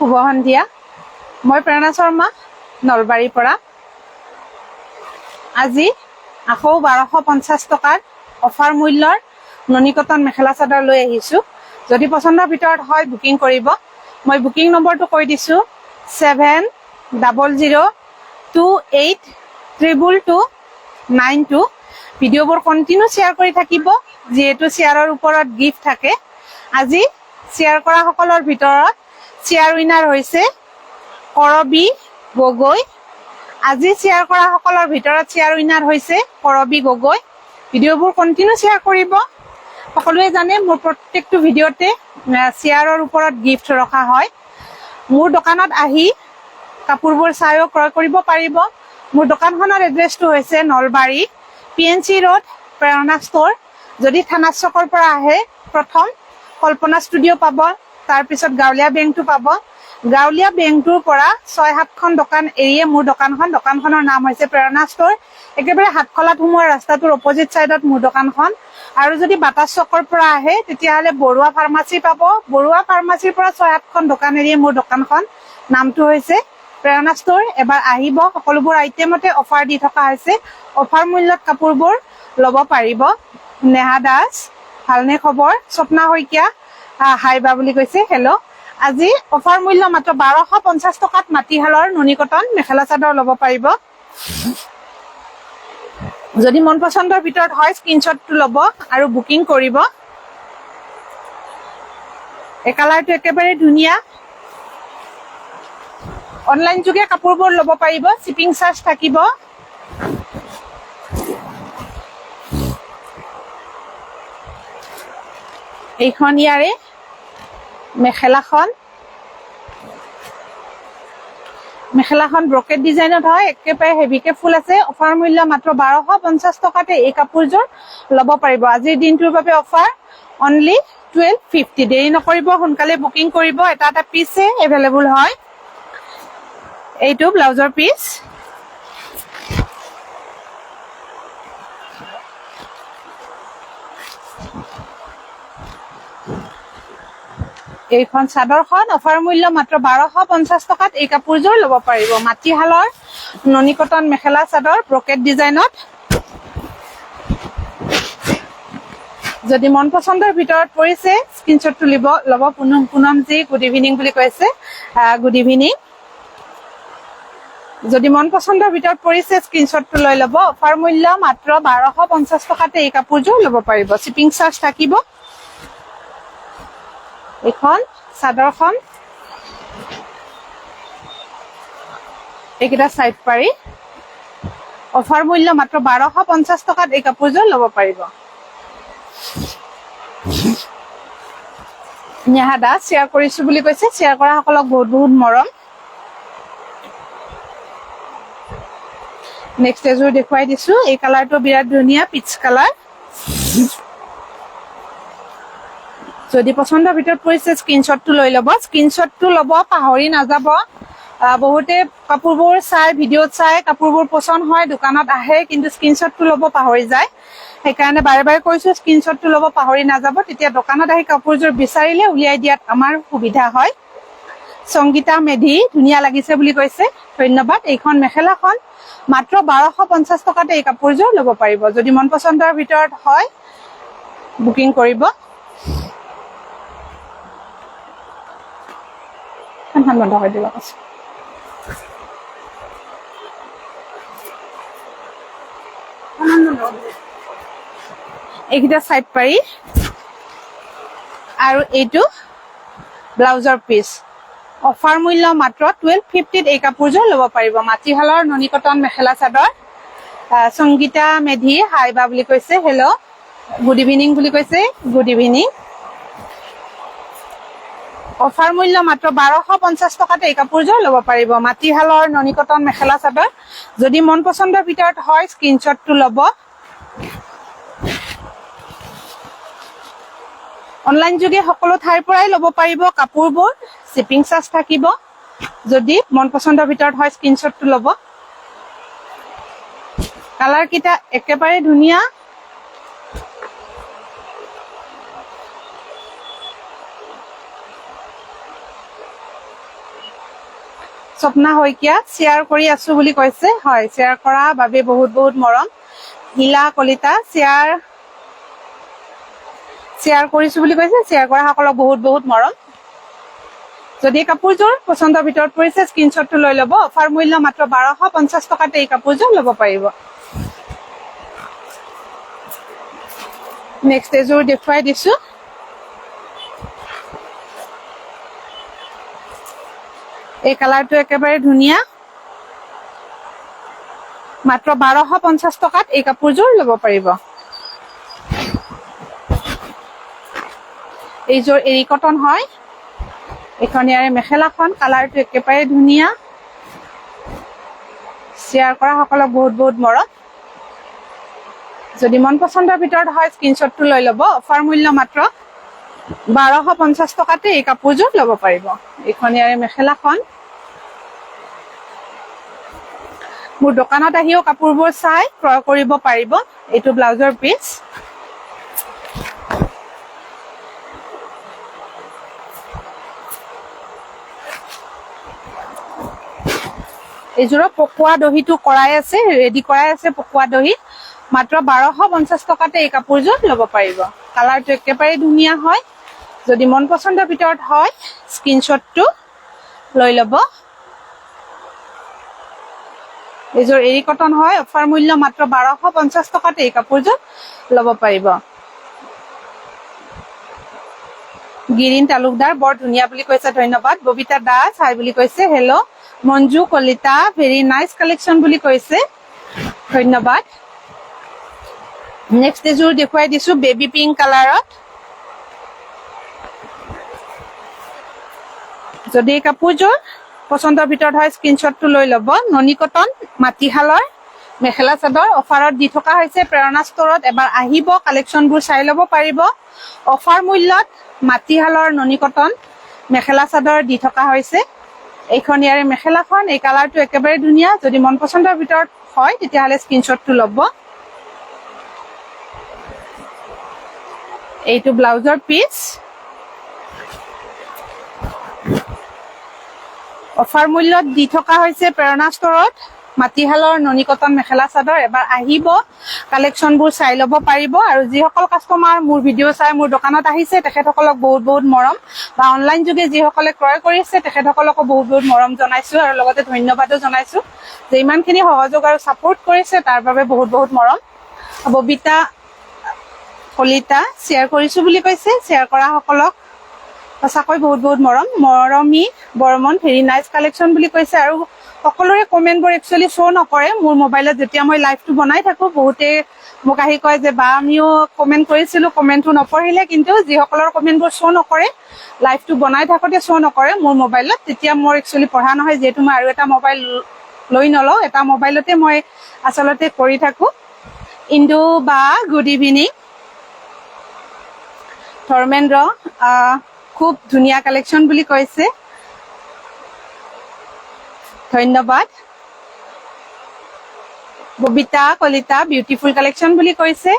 শুভ সন্ধিয়া মই প্ৰেৰণা শৰ্মা নলবাৰীৰ পৰা আজি আকৌ 1250 টকাৰ অফাৰ মূল্যৰ ননিকটন মেখেলা চাদৰ লৈ আহিছো যদি পছন্দৰ ভিতৰত হয় বুকিং কৰিব মই বুকিং নম্বৰটো কৈ দিছো 7002822292 ভিডিঅ'বোৰ কন্টিনিউ শেয়াৰ কৰি থাকিব যেহেতু শেয়াৰৰ ওপৰত গিফট থাকে আজি শেয়াৰ কৰা সকলৰ ভিতৰত শেয়াৰ উইনাৰ হৈছে কৰবি গগৈ আজি শেয়াৰ কৰা সকলৰ ভিতৰত শেয়াৰ উইনাৰ হৈছে কৰবি গগৈ ভিডিঅ'বোৰ কন্টিনিউ শেয়াৰ কৰিব সকলোৱে জানে মোৰ প্ৰত্যেকটো ভিডিঅ'তে শেয়াৰৰ ওপৰত গিফট ৰখা হয় মোৰ দোকানত আহি কাপোৰবোৰ চাইও ক্ৰয় কৰিব পাৰিব মোৰ দোকানখনৰ এড্ৰেছটো হৈছে নলবাৰী পিএনসি ৰোড প্ৰেৰণা ষ্ট'ৰ যদি থানা চকৰ পৰা আহে প্ৰথম কল্পনা ষ্টুডিঅ' পাব তাৰ পিছত গাঁৱলীয়া বেংকটো পাব গাঁৱলীয়া বেংকটোৰ পৰা 6-7খন দোকান এৰিয়ে মোৰ দোকানখনৰ নাম হৈছে প্ৰেৰণা ষ্ট'ৰ একেবাৰে হাতখলাত সোমোৱা ৰাস্তাটোৰ অপজিট চাইডত মোৰ দোকানখন আৰু যদি বাটাছ চকৰ পৰা আহে তেতিয়াহ'লে বৰুৱা ফাৰ্মাচী পাব বৰুৱা ফাৰ্মাচীৰ পৰা 6-7খন দোকান এৰিয়ে মোৰ দোকানখন নামটো হৈছে প্ৰেৰণা ষ্ট'ৰ এবাৰ আহিব সকলোবোৰ আইটেমতে অফাৰ দি থকা হৈছে অফাৰ মূল্যত কাপোৰবোৰ ল'ব পাৰিব নেহা দাস ভালনে খবৰ স্বপ্না শইকীয়া হাই বা বুলি কৈছে হেল্ল' আজি অফাৰ মূল্য মাত্ৰ 1250 টকাত মাটিহালৰ ননিকটন মেখেলা চাদৰ ল'ব পাৰিব যদি মন পছন্দৰ ভিতৰত হয় স্ক্ৰিনশ্বটটো ল'ব আৰু বুকিং কৰিব এই কালাৰটো একেবাৰে ধুনীয়া অনলাইন যোগে কাপোৰবোৰ ল'ব পাৰিব শিপিং চাৰ্জ থাকিব এইখন ইয়াৰে মেখেলাখন ব্ৰকেট ডিজাইনত হয় একেবাৰে হেভিকে ফুল আছে অফাৰ মূল্য মাত্ৰ 1250 টকাতে এই কাপোৰযোৰ ল'ব পাৰিব আজিৰ দিনটোৰ বাবে অফাৰ অনলি 1250 দেৰি নকৰিব সোনকালে বুকিং কৰিব এটা পিছে এভেইলেবল হয় এইটো ব্লাউজৰ পিচ এইখন চাদৰখন অফাৰ মূল্য মাত্ৰ 1250 টকাত এই কাপোৰযোৰ ল'ব পাৰিব মাটিহালৰ ননিকটন মেখেলা চাদৰ ব্ৰকেট ডিজাইনত যদি মন পছন্দৰ ভিতৰত পৰিছে স্ক্ৰিনশ্বটটো ল'ব পুনমজি গুড ইভিনিং বুলি কৈছে গুড ইভিনিং যদি মন পছন্দৰ ভিতৰত পৰিছে স্ক্ৰিনশ্বটটো লৈ ল'ব অফাৰ মূল্য মাত্ৰ 1250 টকাতে এই কাপোৰযোৰ ল'ব পাৰিব শিপিং চাৰ্জ থাকিব এখন চাদৰখন এইকেইটা সাইড পাৰি অফাৰ মূল্য মাত্ৰ 1250 টকাত এই কাপোৰযোৰ ল'ব পাৰিব নেহা দাস শ্বেয়াৰ কৰিছো বুলি কৈছে শ্বেয়াৰ কৰা সকলক বহুত বহুত মৰম নেক্সট এযোৰ দেখুৱাই দিছো এই কালাৰটো বিৰাট ধুনীয়া পিচ কালাৰ যদি পছন্দৰ ভিতৰত পৰিছে স্ক্ৰিনশ্বটটো লৈ ল'ব স্ক্ৰিনশ্বটটো ল'ব পাহৰি নাযাব বহুতে কাপোৰবোৰ চাই ভিডিঅ'ত চাই কাপোৰবোৰ পছন্দ হয় দোকানত আহে কিন্তু স্ক্ৰিনশ্বটটো ল'ব পাহৰি যায় সেইকাৰণে বাৰে বাৰে কৈছো স্ক্ৰিনশ্বটটো ল'ব পাহৰি নাযাব তেতিয়া দোকানত আহি কাপোৰযোৰ বিচাৰিলে উলিয়াই দিয়াত আমাৰ সুবিধা হয় সংগীতা মেধি ধুনীয়া লাগিছে বুলি কৈছে ধন্যবাদ এইখন মেখেলাখন মাত্ৰ 1250 টকাতে এই কাপোৰযোৰ ল'ব পাৰিব যদি মন পছন্দৰ ভিতৰত হয় বুকিং কৰিব বন্ধ কৰি দিব এইকেইটা সাইড পাৰি আৰু এইটো ব্লাউজৰ পিচ অফাৰ মূল্য মাত্ৰ 1250 এই কাপোৰযোৰ ল'ব পাৰিব মাটিহালৰ ননিকটন মেখেলা চাদৰ সংগীতা মেধি হাই বা বুলি কৈছে হেল্ল' গুড ইভিনিং বুলি কৈছে গুড ইভিনিং অফাৰ মূল্য মাত্ৰ 1250 টকাতে এই কাপোৰযোৰ ল'ব পাৰিব মাটিহালৰ ননিকটন মেখেলা চাদৰ যদি মন পছন্দৰ ভিতৰত হয় স্ক্ৰিনশ্বটটো ল'ব অনলাইন যোগে সকলো ঠাইৰ পৰাই ল'ব পাৰিব কাপোৰবোৰ শিপিং চাৰ্জ থাকিব যদি মন পছন্দৰ ভিতৰত হয় স্ক্ৰিনশ্বটটো ল'ব কালাৰ কিটা একেবাৰে ধুনীয়া স্বপ্না শইকীয়া শ্বেয়াৰ কৰি আছো বুলি কৈছে হয় শ্বেয়াৰ কৰা বাবে বহুত বহুত মৰম হিলা কলিতা শ্বেয়াৰ কৰিছো বুলি কৈছে শ্বেয়াৰ কৰা সকলক বহুত বহুত মৰম যদি কাপোৰযোৰ পছন্দৰ ভিতৰত পৰিছে স্ক্ৰিনশ্বটটো লৈ ল'ব অফাৰ মূল্য মাত্ৰ 1250 টকাতে এই কাপোৰযোৰ ল'ব পাৰিব নেক্সট এযোৰ দেখুৱাই দিছো এই কালাৰটো একেবাৰে ধুনীয়া মাত্ৰ 1250 টকাত এই কাপোৰযোৰ ল'ব পাৰিব এইযোৰ এৰি কটন হয় এখন ইয়াৰে মেখেলাখন কালাৰটো একেবাৰে ধুনীয়া শ্বেয়াৰ কৰা সকলক বহুত বহুত মৰম যদি মন পছন্দৰ ভিতৰত হয় স্ক্ৰিনশ্বটটো লৈ ল'ব অফাৰ মূল্য মাত্ৰ 1250 টকাতে এই কাপোৰযোৰ ল'ব পাৰিব এখন ইয়াৰে মেখেলাখন মোৰ দোকানত আহিও কাপোৰবোৰ চাই ক্ৰয় কৰিব পাৰিব এইটো ব্লাউজৰ পিচ এইযোৰ পকোৱা দহিটো কৰাই আছে ৰেডি কৰাই আছে পকোৱা দহি মাত্ৰ 1250 টকাতে এই কাপোৰযোৰ ল'ব পাৰিব কালাৰটো একেবাৰে ধুনীয়া হয় যদি মন পছন্দৰ ভিতৰত হয় স্ক্ৰিনশ্বটটো লৈ ল'ব এইযোৰ এৰি কটন হয় অফাৰ মূল্য মাত্ৰ 1250 টকাতে এই কাপোৰযোৰ ল'ব পাৰিব গিৰিন তালুকদাৰ বৰ ধুনীয়া বুলি কৈছে ধন্যবাদ ববিতা দাস হাই বুলি কৈছে hello Manju Kalita very nice collection বুলি কৈছে ধন্যবাদ নেক্সট এযোৰ দেখুৱাই দিছো বেবি পিংক কালাৰত যদি কাপোৰযোৰ পছন্দৰ ভিতৰত হয় স্ক্ৰিনশ্বটটো লৈ ল'ব ননী কটন মাটিহালৰ মেখেলা চাদৰ অফাৰত দি থকা হৈছে প্ৰেৰণা ষ্টৰত এবাৰ আহিব কালেকশনবোৰ চাই ল'ব পাৰিব অফাৰ মূল্যত মাটিহালৰ ননী কটন মেখেলা চাদৰ দি থকা হৈছে এইখন ইয়াৰে মেখেলাখন এই কালাৰটো একেবাৰে ধুনীয়া যদি মন পছন্দৰ ভিতৰত হয় তেতিয়াহ'লে স্ক্ৰিনশ্বটটো ল'ব এইটো ব্লাউজৰ পিচ অফাৰ মূল্যত দি থকা হৈছে প্ৰেৰণা ষ্টৰত মাটিহালৰ ননী কটন মেখেলা চাদৰ এবাৰ আহিব কালেকশনবোৰ চাই ল'ব পাৰিব আৰু যিসকল কাষ্টমাৰ মোৰ ভিডিঅ' চাই মোৰ দোকানত আহিছে তেখেতসকলক বহুত বহুত মৰম বা অনলাইন যোগে যিসকলে ক্ৰয় কৰিছে তেখেতসকলকো বহুত বহুত মৰম জনাইছো আৰু লগতে ধন্যবাদো জনাইছো যে ইমানখিনি সহযোগ আৰু সাপোৰ্ট কৰিছে তাৰ বাবে বহুত বহুত মৰম ববিতা কলিতা শ্বেয়াৰ কৰিছো বুলি কৈছে শ্বেয়াৰ কৰা সকলক সঁচাকৈ বহুত বহুত মৰম মৰমী বৰ্মন ভেৰি নাইস কালেকশন বুলি কৈছে আৰু সকলোৰে কমেন্টবোৰ একচুয়ালি শো নকৰে মোৰ মোবাইলত যেতিয়া মই লাইভটো বনাই থাকো বহুতে মোক আহি কয় যে বা আমিও কমেন্ট কৰিছিলো কমেন্টটো নপঢ়িলে কিন্তু যিসকলৰ কমেন্টবোৰ শো নকৰে লাইভটো বনাই থাকোতে শো নকৰে মোৰ মোবাইলত তেতিয়া মোৰ একচুয়ালি পঢ়া নহয় যেহেতু মই আৰু এটা মোবাইল লৈ নলওঁ এটা মোবাইলতে মই আচলতে কৰি থাকো ইন্দু বা গুড ইভিনিং ধৰ্মেন্দ্ৰ খুব ধুনীয়া কালেকশন বুলি কৈছে ধন্যবাদ ববিতা কলিতা বিউটিফুল কালেকশন বুলি কৈছে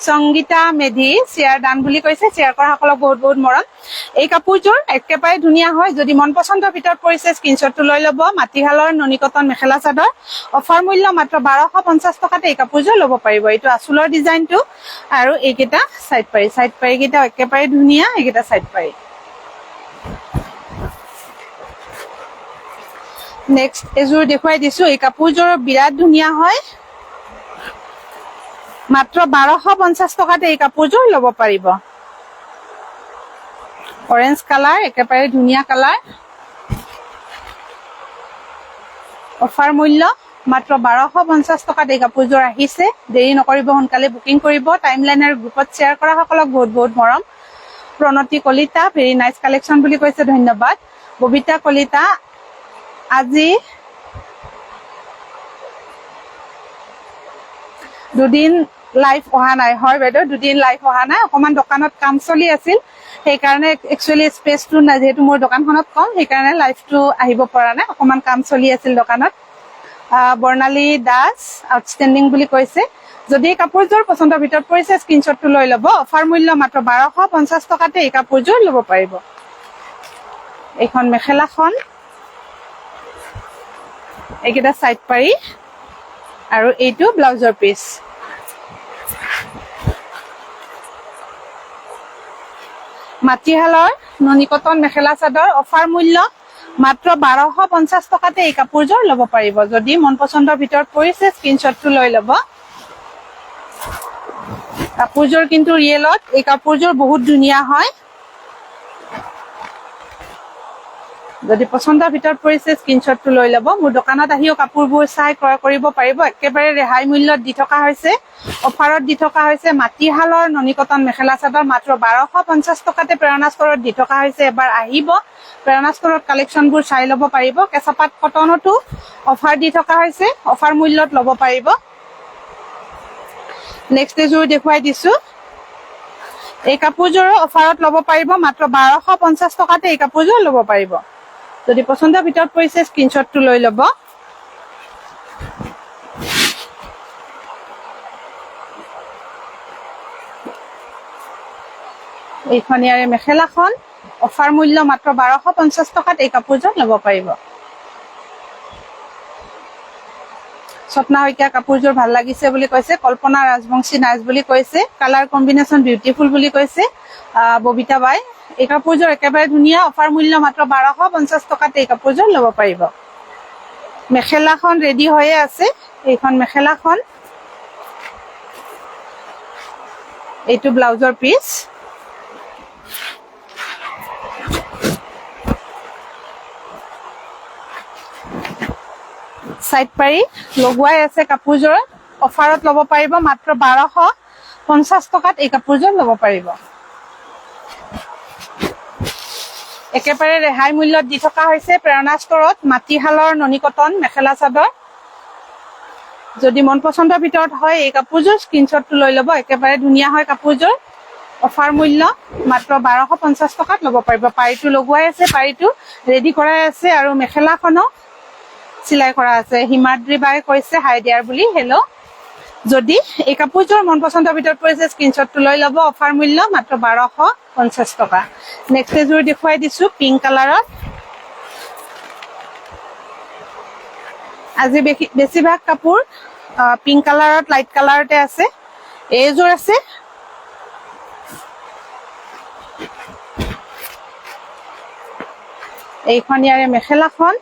সংগীতা মেধি শ্বেয়াৰ ডান বুলি কৈছে শ্বেয়াৰ কৰা সকলক বহুত বহুত মৰম এই কাপোৰযোৰ একেবাৰে ধুনীয়া হয় যদি মন পছন্দৰ ভিতৰত পৰিছে স্ক্ৰিনশ্বটটো লৈ ল'ব মাটিহালৰ ননী কটন মেখেলা চাদৰ অফাৰ মূল্য মাত্ৰ 1250 টকাতে এই কাপোৰযোৰ ল'ব পাৰিব এইটো আঁচলৰ ডিজাইনটো আৰু এইকেইটা সাইড পাৰি কেইটা একেবাৰে ধুনীয়া এইকেইটা সাইড পাৰি নেক্সট এযোৰ দেখুৱাই দিছো এই কাপোৰযোৰ বিৰাট ধুনীয়া হয় মাত্ৰ 1250 টকাতে এই কাপোৰযোৰ ল'ব পাৰিব অৰেঞ্জ কালাৰ একেবাৰে ধুনীয়া কালাৰ অফাৰ মূল্য মাত্ৰ 1250 টকাত এই কাপোৰযোৰ আহিছে দেৰি নকৰিব সোনকালে বুকিং কৰিব টাইমলাইন আৰু গ্ৰুপত শ্বেয়াৰ কৰা সকলক বহুত বহুত মৰম Pranati Kalita very nice collection বুলি কৈছে ধন্যবাদ ববিতা কলিতা আজি দুদিন লাইভ অহা নাই হয় বাইদেউ দুদিন লাইভ অহা নাই অকমান দোকানত কাম চলি আছিল সেইকাৰণে একচুয়ালি স্পেচটো নাই যেহেতু মোৰ দোকানখনত কম সেইকাৰণে লাইভটো আহিব পৰা নাই অকমান কাম চলি আছিল দোকানত বৰ্ণালী দাস আউটষ্টেণ্ডিং বুলি কৈছে যদি কাপোৰযোৰ পছন্দৰ ভিতৰত পৰিছে স্ক্ৰিনশ্বটটো লৈ ল'ব অফাৰ মূল্য মাত্ৰ 1250 টকাতে এই কাপোৰযোৰ ল'ব পাৰিব এইখন মেখেলাখন এইকেইটা সাইড পাৰি আৰু এইটো ব্লাউজৰ piece মাটিহালৰ Noni cotton mekhela chador offer মূল্য মাত্ৰ 1250 টকাতে এই কাপোৰযোৰ ল'ব পাৰিব যদি মন পছন্দৰ ভিতৰত পৰিছে স্ক্ৰিনশ্বটটো লৈ ল'ব কাপোৰযোৰ কিন্তু ৰিয়েলত এই কাপোৰযোৰ বহুত ধুনীয়া হয় যদি পছন্দৰ ভিতৰত পৰিছে স্ক্ৰিনশ্বটটো লৈ ল'ব মোৰ দোকানত আহিও কাপোৰবোৰ চাই ক্ৰয় কৰিব পাৰিব একেবাৰে ৰেহাই মূল্যত দি থকা হৈছে অফাৰত দি থকা হৈছে মাটিহালৰ ননী কটন মেখেলা চাদৰ মাত্ৰ 1250 টকাতে প্ৰেৰণা ষ্টৰত দি থকা হৈছে এবাৰ আহিব প্ৰেৰণা ষ্টৰত কালেকচনবোৰ চাই ল'ব পাৰিব কেঁচাপাত কটনতো অফাৰ দি থকা হৈছে অফাৰ মূল্যত ল'ব পাৰিব নেক্সট এযোৰ দেখুৱাই দিছো এই কাপোৰযোৰ অফাৰত ল'ব পাৰিব মাত্ৰ 1250 টকাতে এই কাপোৰযোৰ ল'ব পাৰিব যদি পছন্দৰ ভিতৰত পৰিছে স্ক্ৰিনশ্বটটো লৈ ল'ব এইখন ইয়াৰে মেখেলাখন অফাৰ মূল্য মাত্ৰ 1250 টকাত এই কাপোৰযোৰ ল'ব পাৰিব স্বপ্না শইকীয়া কাপোৰযোৰ ভাল লাগিছে বুলি কৈছে কল্পনা ৰাজবংশী নাইস বুলি কৈছে কালাৰ কম্বিনেশ্যন বিউটিফুল বুলি কৈছে ববিতা বাই এই কাপোৰযোৰ একেবাৰে ধুনীয়া অফাৰ মূল্য মাত্ৰ 1250 টকাত এই কাপোৰযোৰ ল'ব পাৰিব মেখেলাখন ৰেডি হৈয়ে আছে এইখন মেখেলাখন এইটো ব্লাউজৰ পিস সাইড পাৰি লগোৱাই আছে কাপোৰযোৰ অফাৰত ল'ব পাৰিব মাত্ৰ 1250 টকাত এই কাপোৰযোৰ ল'ব পাৰিব একেবাৰে ৰেহাই মূল্যত দি থকা হৈছে প্ৰেৰণা ষ্টৰত মাটিহালৰ ননী কটন মেখেলা চাদৰ যদি মন পছন্দৰ ভিতৰত হয় এই কাপোৰযোৰ স্ক্ৰিনশ্বটটো লৈ ল'ব একেবাৰে ধুনীয়া হয় কাপোৰযোৰ অফাৰ মূল্য মাত্ৰ 1250 টকাত ল'ব পাৰিব পাৰিটো লগোৱাই আছে পাৰিটো ৰেডি কৰাই আছে আৰু মেখেলাখনো সিলাই কৰা আছে হিমাদ্ৰী বাই কৈছে হাই ডিয়াৰ বুলি হেল্ল যদি এই কাপোৰযোৰ মন পছন্দৰ ভিতৰত পৰিছে স্ক্ৰিনশ্বটটো লৈ ল'ব অফাৰ মূল্য মাত্ৰ 1250 টকা নেক্সট এযোৰ দেখুৱাই দিছো পিংক কালাৰত আজি বেছিভাগ কাপোৰ পিংক কালাৰত লাইট কালাৰতে আছে এইযোৰ আছে এইখন ইয়াৰে মেখেলাখন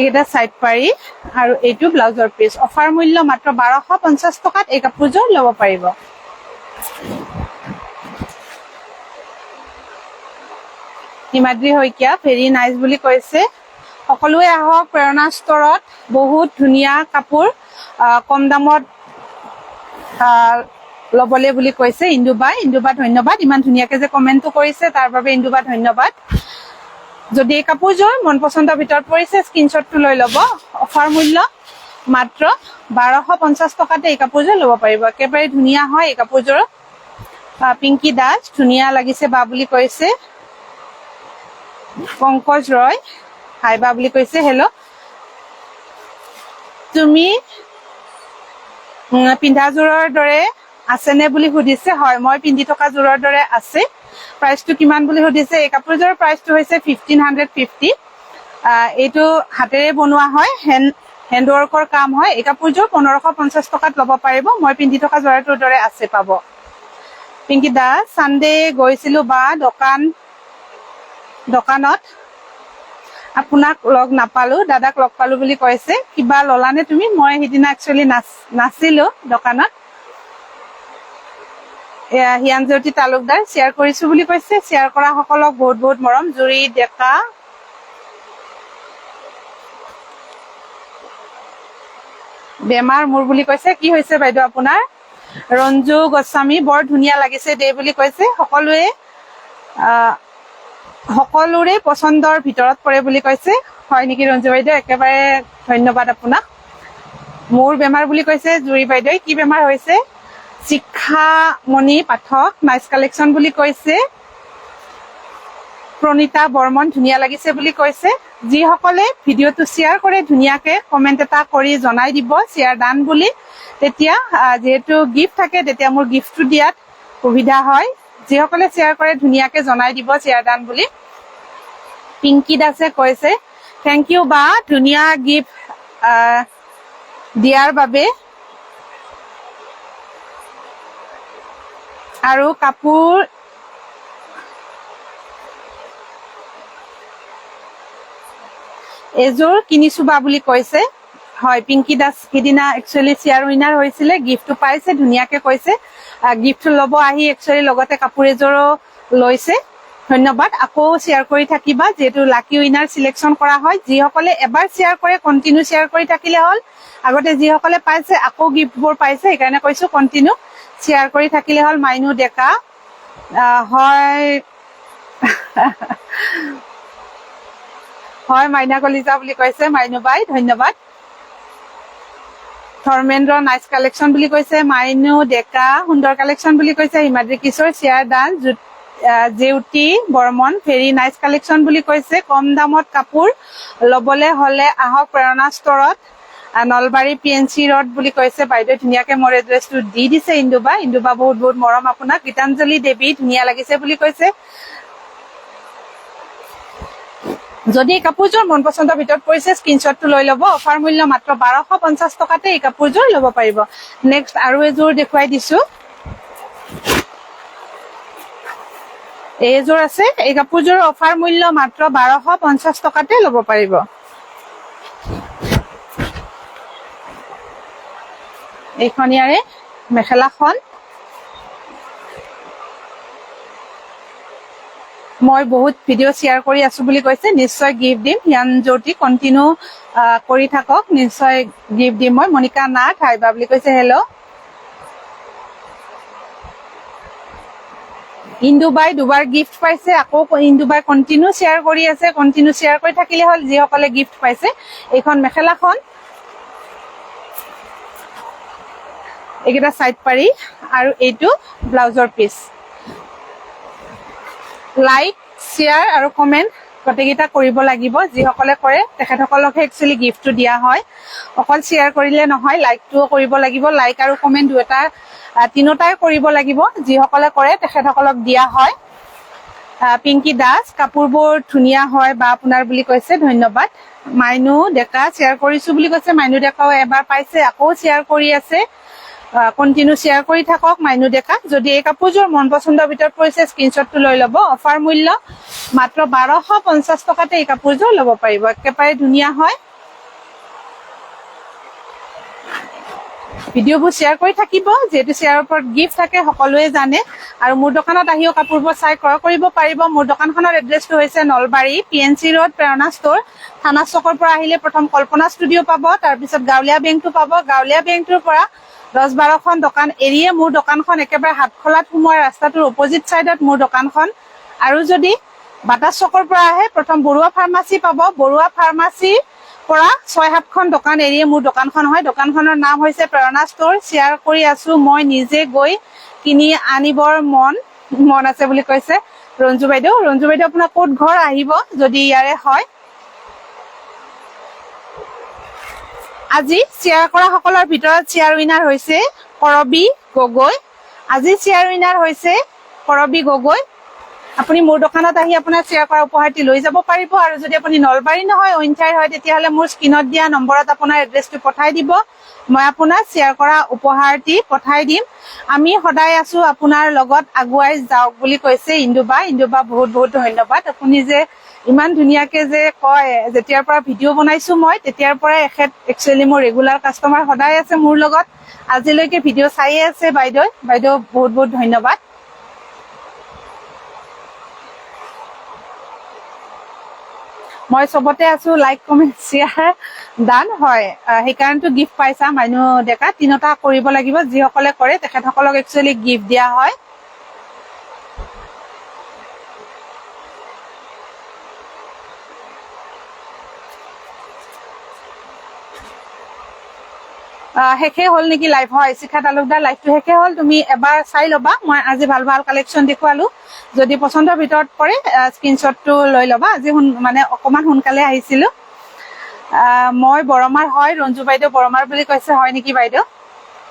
এইটা সাইড পাৰি আৰু এইটো ব্লাউজৰ পিস অফাৰ মূল্য মাত্ৰ 1250 টকাত এই কাপোৰযোৰ ল'ব পাৰিব হিমাদ্ৰী শইকীয়া ভেৰি নাইস বুলি কৈছে সকলোৱে আহক প্ৰেৰণা ষ্টৰত বহুত ধুনীয়া কাপোৰ কম দামত ল'বলে বুলি কৈছে ইন্দুবা ধন্যবাদ ইমান ধুনীয়াকে যে কমেন্টটো কৰিছে তাৰ বাবে ইন্দুবা ধন্যবাদ যদি এই কাপোৰযোৰ মন পছন্দৰ ভিতৰত পৰিছে স্ক্ৰিনশ্বটটো লৈ ল'ব অফাৰ মূল্য মাত্ৰ 1250 টকাতে এই কাপোৰযোৰ ল'ব পাৰিব একেবাৰে ধুনীয়া হয় এই কাপোৰযোৰ পিংকি দাস ধুনীয়া লাগিছে বা বুলি কৈছে পংকজ ৰয় হাই বা বুলি কৈছে হেল্ল তুমি পিন্ধা জোৰৰ দৰে আছেনে বুলি সুধিছে হয় মই পিন্ধি থকা জোৰৰ দৰে আছে প্ৰাইসটো কিমান বুলি সুধিছে এই কাপোৰযোৰৰ প্ৰাইসটো হৈছে 1550 এইটো হাতেৰে বনোৱা হয় হেণ্ড ওয়াৰ্কৰ কাম হয় এই কাপোৰযোৰ 1550 টকাত ল'ব পাৰিব মই পিন্ধি থকা জোৰটোৰ দৰে আছে পাব পিংকি দা সানডে গৈছিলো বা দোকানত আপোনাক লগ নাপালো দাদাক লগ পালো বুলি কৈছে কিবা ললানে তুমি মই হিদিনা একচুয়ালি নাছিলো দোকানত হিয়ানজ্যোতি তালুকদাৰ শেয়াৰ কৰিছো বুলি কৈছে শেয়াৰ কৰা সকলক বহুত বহুত মৰম জুৰি ডেকা বেমাৰ মোৰ বুলি কৈছে কি হৈছে বাইদেউ আপোনাৰ ৰঞ্জু গোস্বামী বৰ ধুনীয়া লাগিছে দে বুলি কৈছে সকলোৰে পছন্দৰ ভিতৰত পৰে বুলি কৈছে হয় নেকি ৰঞ্জু বাইদেউ একেবাৰে ধন্যবাদ আপোনাক মোৰ বেমাৰ বুলি কৈছে জুৰি বাইদেউ কি বেমাৰ হৈছে শিক্ষামণি পাঠক নাইস কালেকশন বুলি কৈছে প্ৰণিতা বৰ্মন ধুনীয়া লাগিছে বুলি কৈছে যিসকলে ভিডিঅ'টো শ্বেয়াৰ কৰে ধুনীয়াকে কমেন্ট এটা কৰি জনাই দিব শ্বেয়াৰ ডান বুলি তেতিয়া যেহেতু গিফ্ট থাকে তেতিয়া মোৰ গিফ্টটো দিয়াত সুবিধা হয় যিসকলে শ্বেয়াৰ কৰে ধুনীয়াকে জনাই দিব শ্বেয়াৰ ডান বুলি। পিংকি দাসে কৈছে থেংক ইউ বা ধুনীয়া গিফ্ট দিয়াৰ বাবে। আৰু কাপোৰ এযোৰ কিনিছো বা বুলি কৈছে। হয় পিংকি দাস সিদিনা একচুৱেলি শ্বেয়াৰ উইনাৰ হৈছিলে, গিফ্টটো পাইছে, ধুনীয়াকে কৈছে গিফ্টটো ল'ব আহি একচুৱেলি লগতে কাপোৰ এযোৰো লৈছে। ধন্যবাদ। আকৌ শ্বেয়াৰ কৰি থাকিবা, যিহেতু লাকি উইনাৰ চিলেকশ্যন কৰা হয়। যিসকলে এবাৰ শ্বেয়াৰ কৰে কণ্টিনিউ শ্বেয়াৰ কৰি থাকিলে হ'ল। আগতে যিসকলে পাইছে আকৌ গিফ্টবোৰ পাইছে, সেইকাৰণে কৈছো কণ্টিনিউ শ্বেয়াৰ কৰি থাকিলে হ'ল। মাইনু ডেকা হয় হয় মাইনা কলিতা বুলি কৈছে মাইনু বাই, ধন্যবাদ। ধৰ্মেন্দ্ৰ নাইচ কালেকশ্যন বুলি কৈছে। মাইনু ডেকা সুন্দৰ কালেকশ্যন বুলি কৈছে। হিমাদ্ৰী কিশোৰ শ্বেয়াৰ ডান। জেউতি বৰ্মন ভেৰি নাইচ কালেকশ্যন বুলি কৈছে। কম দামত কাপোৰ লবলৈ হলে আহক প্ৰেৰণা ষ্টৰত, নলবাৰী PNC ৰোড বুলি কৈছে। বাইদেউ ধুনীয়াকে মোৰ এড্ৰেছটো দি দিছে। ইন্দুবা বহুত বহুত মৰম আপোনাক। গীতাঞ্জলি দেৱী ধুনীয়া লাগিছে বুলি কৈছে। যদি এই কাপোৰযোৰ মন পচন্দৰ ভিতৰত পৰিছে স্ক্ৰীনশ্বটটো লৈ ল'ব। অফাৰ মূল্য মাত্ৰ 1250 টকাতে এই কাপোৰযোৰ ল'ব পাৰিব। নেক্সট আৰু এযোৰ দেখুৱাই দিছো। এইযোৰ আছে, এই কাপোৰযোৰ অফাৰ মূল্য মাত্ৰ 1250 টকাতে ল'ব পাৰিব। এইখন ইয়াৰে মেখেলাখন মই বহুত ভিডিঅ' শ্বেয়াৰ কৰি আছো বুলি কৈছে। নিশ্চয় গিফ্ট দিম। হিয়ান জ্যোতি কণ্টিনিউ কৰি থাকক, নিশ্চয় গিফ্ট দিম মই। মনিকা নাথ হাইবা বুলি কৈছে হেল্ল'। ইন্দুবাই দুবাৰ গিফ্ট পাইছে, আকৌ ইন্দুবাই কণ্টিনিউ শ্বেয়াৰ কৰি আছে। কণ্টিনিউ শ্বেয়াৰ কৰি থাকিলে হ'ল যিসকলে গিফ্ট পাইছে। এইখন মেখেলাখন এইকেইটা চাইড পাৰি আৰু এইটো ব্লাউজৰ পিচ। লাইক শ্বেয়াৰ আৰু কমেণ্ট গোটেইকেইটা কৰিব লাগিব। যিসকলে কৰে তেখেতসকলকহে একচুৱেলি গিফ্টটো দিয়া হয়। অকল শ্বেয়াৰ কৰিলে নহয়, লাইকটোও কৰিব লাগিব। লাইক আৰু কমেণ্ট তিনিটাই কৰিব লাগিব। যিসকলে কৰে তেখেতসকলক দিয়া হয়। পিংকি দাস কাপোৰবোৰ ধুনীয়া হয় বা আপোনাৰ বুলি কৈছে, ধন্যবাদ। মাইনু ডেকা শ্বেয়াৰ কৰিছো বুলি কৈছে। মাইনু ডেকাও এবাৰ পাইছে, আকৌ শ্বেয়াৰ কৰি আছে। কণ্টিনিউ শ্বেয়াৰ কৰি থাকক মাইনু ডেকা। যদি এই কাপোৰযোৰ মন পচন্দৰ ভিতৰত পৰিছে স্ক্ৰীনশ্বটটো লৈ ল'ব। অফাৰ মূল্য মাত্ৰ 1250 টকাতে এই কাপোৰযোৰ ল'ব পাৰিব। একেবাৰে ধুনীয়া হয়। ভিডিঅ'বোৰ শ্বেয়াৰ কৰি থাকিব, যিহেতু শ্বেয়াৰৰ ওপৰত গিফ্ট থাকে সকলোৱে জানে। আৰু মোৰ দোকানত আহিও কাপোৰবোৰ চাই ক্ৰয় কৰিব পাৰিব। মোৰ দোকানখনৰ এড্ৰেছটো হৈছে নলবাৰী PNC ৰোড প্ৰেৰণা ষ্ট'ৰ। থানা চকৰ পৰা আহিলে প্ৰথম কল্পনা ষ্টুডিঅ' পাব, তাৰপিছত গাঁৱলীয়া বেংকটো পাব। গাঁৱলীয়া বেংকটোৰ পৰা 10-12খন দোকান এৰিয়ে মোৰ দোকানখন একেবাৰে হাটখোলাত সোমোৱা ৰাস্তাটোৰ অপজিট চাইডত মোৰ দোকানখন। আৰু যদি বাটাছ চকৰ পৰা আহে প্ৰথম বৰুৱা ফাৰ্মাচী পাব। বৰুৱা ফাৰ্মাচীৰ পৰা 6-7খন দোকান এৰিয়ে মোৰ দোকানখন হয়। দোকানখনৰ নাম হৈছে প্ৰেৰণা ষ্ট'ৰ। শ্বেয়াৰ কৰি আছো, মই নিজে গৈ কিনি আনিবৰ মন আছে বুলি কৈছে ৰঞ্জু বাইদেউ। ৰঞ্জু বাইদেউ আপোনাৰ ক'ত ঘৰ আহিব যদি ইয়াৰে হয়। আজি শ্বেয়াৰ কৰা সকলৰ ভিতৰত শ্বেয়াৰ উইনাৰ হৈছে কৰবী গগৈ। আজি শ্বেয়াৰ উইনাৰ হৈছে কৰবী গগৈ। আপুনি মোৰ দোকানত আহি আপোনাৰ শ্বেয়াৰ কৰা উপহাৰটি লৈ যাব পাৰিব। আৰু যদি আপুনি নলবাৰী নহয় অইন ঠাইৰ হয় তেতিয়াহ'লে মোৰ স্ক্ৰীনত দিয়া নম্বৰত আপোনাৰ এড্ৰেছটো পঠাই দিব। মই আপোনাক শ্বেয়াৰ কৰা উপহাৰটি পঠাই দিম। আমি সদায় আছো আপোনাৰ লগত, আগুৱাই যাওক বুলি কৈছে ইন্দুবা। ইন্দুবা বহুত বহুত ধন্যবাদ। আপুনি যে ইমান ধুনীয়াকে যে কয়, যেতিয়াৰ পৰা ভিডিঅ' বনাইছো মই তেতিয়াৰ পৰাই এখেত একচুৱেলি মোৰ ৰেগুলাৰ কাষ্টমাৰ সদায় আছে মোৰ লগত। আজিলৈকে ভিডিঅ' চাইয়ে আছে বাইদেউ বহুত বহুত ধন্যবাদ। মই চবতে আছো, লাইক কমেণ্ট শ্বেয়াৰ ডান হয়। সেইকাৰণেতো গিফ্ট পাইছা মাইনু ডেকা। তিনিটা কৰিব লাগিব, যিসকলে কৰে তেখেতসকলক একচুৱেলি গিফ্ট দিয়া হয়। শেষে হ'ল নেকি লাইভ? হয় শিখা তালুকদাৰ লাইভটো শেষে হ'ল। তুমি এবাৰ চাই ল'বা। মই আজি ভাল ভাল কালেকশ্যন দেখুৱালো। যদি পচন্দৰ ভিতৰত পৰে স্ক্ৰীনশ্বটটো লৈ ল'বা। আজি মানে অকমান সোনকালে আহিছিলো। মই বৰমাৰ হয়। ৰঞ্জু বাইদেউ বৰমাৰ বুলি কৈছে, হয় নেকি বাইদেউ?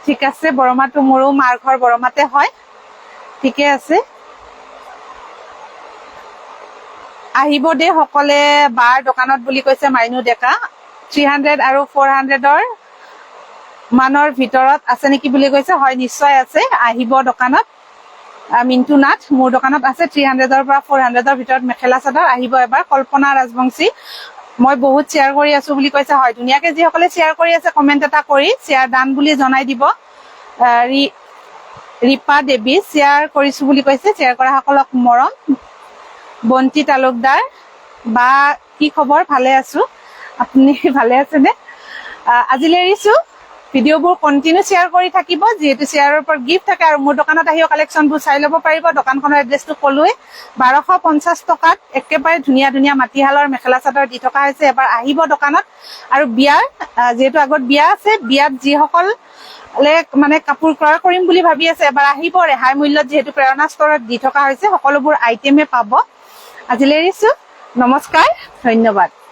ঠিক আছে, বৰমাটো মোৰো মাৰ ঘৰ বৰমাতে হয়। ঠিকে আছে। আহিব দে সকলে বাৰ দোকানত বুলি কৈছে মাইনু ডেকা 300 আৰু 400ৰ মানৰ ভিতৰত আছে নেকি বুলি কৈছে হয় নিশ্চয় আছে আহিব দোকানত মিন্টু নাথ মোৰ দোকানত আছে 300ৰ পৰা 400ৰ ভিতৰত মেখেলা চাদৰ আহিব এবাৰ কল্পনা ৰাজবংশী মই বহুত শ্বেয়াৰ কৰি আছো বুলি কৈছে হয় ধুনীয়াকে যিসকলে শ্বেয়াৰ কৰি আছে কমেন্ট এটা কৰি শ্বেয়াৰ দান বুলি জনাই দিব ৰিপা দেৱী শ্বেয়াৰ কৰিছো বুলি কৈছে শ্বেয়াৰ কৰা সকলক মৰম বন্তি তালুকদাৰ বা কি খবৰ ভালে আছো আপুনি ভালে আছে নে আজিলৈ এৰিছো ভিডিঅ'বোৰ কন্টিনিউ শ্বেয়াৰ কৰি থাকিব যেহেতু শ্বেয়াৰৰ ওপৰত গিফ্ট থাকে আৰু মোৰ দোকানত আহিও কালেকশ্যনবোৰ চাই ল'ব পাৰিব দোকানখনৰ এড্ৰেছটো ক'লোৱে 1250 টকাত একেবাৰে ধুনীয়া ধুনীয়া মাটিশালৰ মেখেলা চাদৰ দি থকা হৈছে এবাৰ আহিব দোকানত আৰু বিয়াৰ যেহেতু আগত বিয়া আছে বিয়াত যিসকল মানে কাপোৰ ক্ৰয় কৰিম বুলি ভাবি আছে এবাৰ আহিব ৰেহাই মূল্যত যেহেতু প্ৰেৰণা ষ্টৰত দি থকা হৈছে সকলোবোৰ আইটেমে পাব আজিলৈ এৰিছো নমস্কাৰ ধন্যবাদ